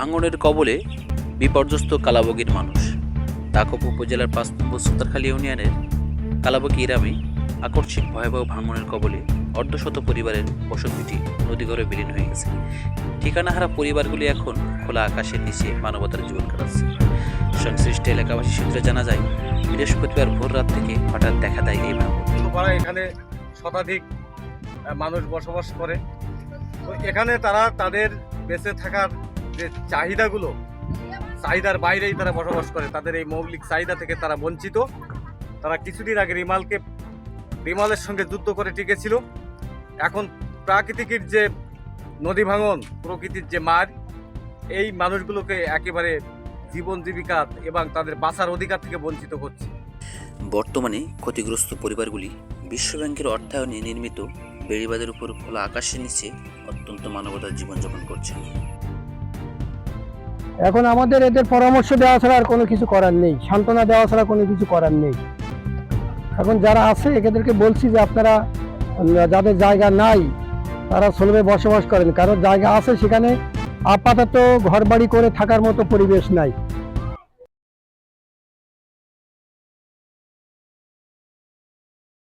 ভাঙনের কবলে বিপর্যস্ত কালাবগীর মানুষ। দাকপ উপজেলার ৫ নম্বর সুতারখালী ইউনিয়নের কালাবগী গ্রামে আকস্মিক ভয়াবহ ভাঙনের কবলে অর্ধশত পরিবারের বসতভিটি নদীগড়ে বিলীন হয়ে গেছে। ঠিকানাহারা পরিবারগুলি এখন খোলা আকাশের নিচে মানবতার জীবন কাটাচ্ছে। সংশ্লিষ্ট এলাকাবাসী সূত্রে জানা যায়, বৃহস্পতিবার ভোর রাত থেকে হঠাৎ দেখা দেয় এই ভাঙন। এখানে শতাধিক মানুষ বসবাস করে। তো এখানে তারা তাদের বেঁচে থাকার যে চাহিদার বাইরেই তারা বসবাস করে। তাদের এই মৌলিক চাহিদা থেকে তারা বঞ্চিত। তারা কিছুদিন আগে রিমালের সঙ্গে যুদ্ধ করে টিকেছিল। এখন প্রাকৃতিকের যে নদী ভাঙন, প্রকৃতির যে মার, এই মানুষগুলোকে একেবারে জীবন জীবিকা এবং তাদের বাঁচার অধিকার থেকে বঞ্চিত করছে। বর্তমানে ক্ষতিগ্রস্ত পরিবারগুলি বিশ্বব্যাংকের অর্থায়নে নির্মিত বেড়িবাঁধের উপর খোলা আকাশের নিচে অত্যন্ত মানবতার জীবনযাপন করছে। এখন আমাদের এদের পরামর্শ দেওয়া ছাড়া আর কোনো কিছু করার নেই, সান্ত্বনা দেওয়া ছাড়া কোনো কিছু করার নেই। এখন যারা আছে এদেরকে বলছি যে আপনারা যাদের জায়গা নাই তারা স্থলে বসবাস করেন, কারণ জায়গা আছে সেখানে আপাতত ঘরবাড়ি করে থাকার মতো পরিবেশ নাই।